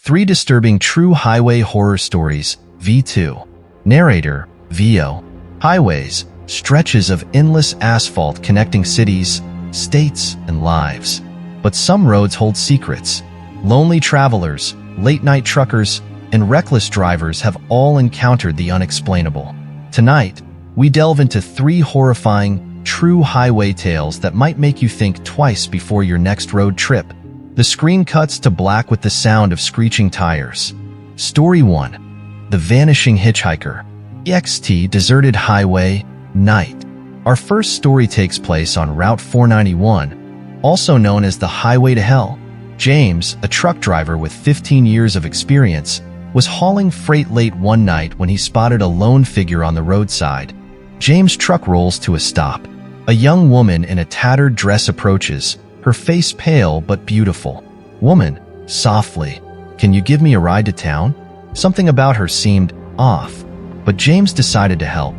3 Disturbing True Highway Horror Stories, V2. Narrator, VO. Highways, stretches of endless asphalt connecting cities, states, and lives. But some roads hold secrets. Lonely travelers, late-night truckers, and reckless drivers have all encountered the unexplainable. Tonight, we delve into 3 horrifying, true highway tales that might make you think twice before your next road trip. The screen cuts to black with the sound of screeching tires. Story 1. The Vanishing Hitchhiker. EXT Deserted Highway, Night. Our first story takes place on Route 491, also known as the Highway to Hell. James, a truck driver with 15 years of experience, was hauling freight late one night when he spotted a lone figure on the roadside. James' truck rolls to a stop. A young woman in a tattered dress approaches, her face pale but beautiful. "Woman," softly, "can you give me a ride to town?" Something about her seemed off, but James decided to help.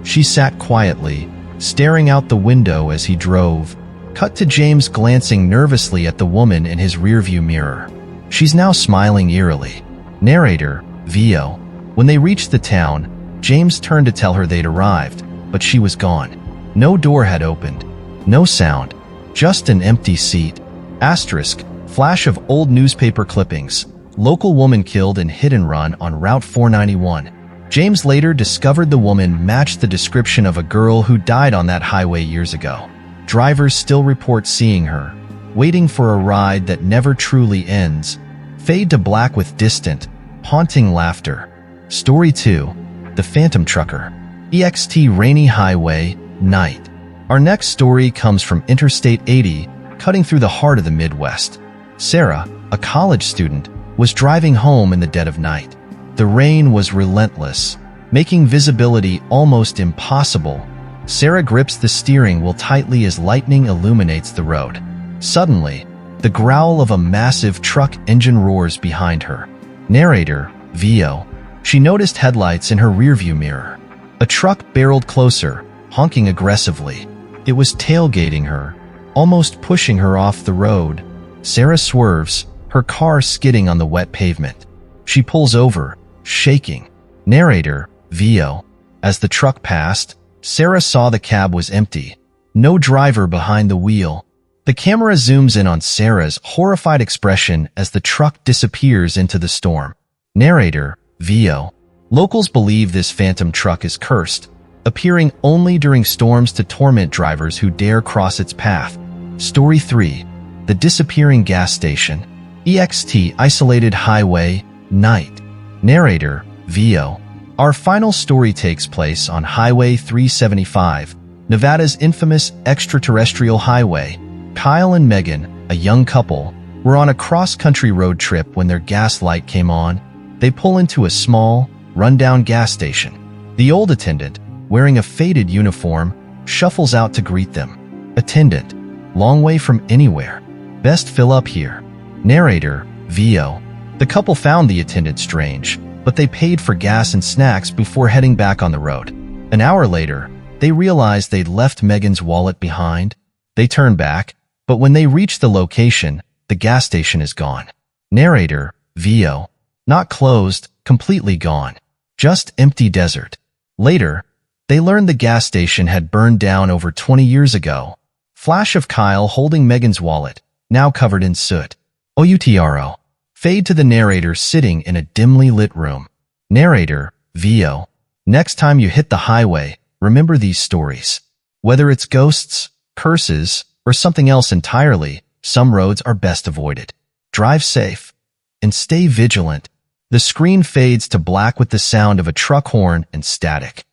She sat quietly, staring out the window as he drove. Cut to James glancing nervously at the woman in his rearview mirror. She's now smiling eerily. Narrator, VO. When they reached the town, James turned to tell her they'd arrived, but she was gone. No door had opened. No sound. Just an empty seat. Asterisk, flash of old newspaper clippings. Local woman killed in hit and run on Route 491. James later discovered the woman matched the description of a girl who died on that highway years ago. Drivers still report seeing her, waiting for a ride that never truly ends. Fade to black with distant, haunting laughter. Story 2. The Phantom Trucker. EXT Rainy Highway, Night. Our next story comes from Interstate 80, cutting through the heart of the Midwest. Sarah, a college student, was driving home in the dead of night. The rain was relentless, making visibility almost impossible. Sarah grips the steering wheel tightly as lightning illuminates the road. Suddenly, the growl of a massive truck engine roars behind her. Narrator, VO. She noticed headlights in her rearview mirror. A truck barreled closer, honking aggressively. It was tailgating her, almost pushing her off the road. Sarah swerves, her car skidding on the wet pavement. She pulls over, shaking. Narrator, VO. As the truck passed, Sarah saw the cab was empty. No driver behind the wheel. The camera zooms in on Sarah's horrified expression as the truck disappears into the storm. Narrator, VO. Locals believe this phantom truck is cursed, appearing only during storms to torment drivers who dare cross its path. Story 3. The Disappearing Gas Station. EXT Isolated Highway, Night. Narrator, VO. Our final story takes place on Highway 375, Nevada's infamous extraterrestrial highway. Kyle and Megan, a young couple, were on a cross-country road trip when their gas light came on. They pull into a small, run-down gas station. The old attendant, wearing a faded uniform, shuffles out to greet them. Attendant, long way from anywhere. Best fill up here. Narrator, VO. The couple found the attendant strange, but they paid for gas and snacks before heading back on the road. An hour later, they realized they'd left Megan's wallet behind. They turn back, but when they reach the location, the gas station is gone. Narrator, VO. Not closed, completely gone. Just empty desert. Later, they learned the gas station had burned down over 20 years ago. Flash of Kyle holding Megan's wallet, now covered in soot. OUTRO. Fade to the narrator sitting in a dimly lit room. Narrator, VO. Next time you hit the highway, remember these stories. Whether it's ghosts, curses, or something else entirely, some roads are best avoided. Drive safe and stay vigilant. The screen fades to black with the sound of a truck horn and static.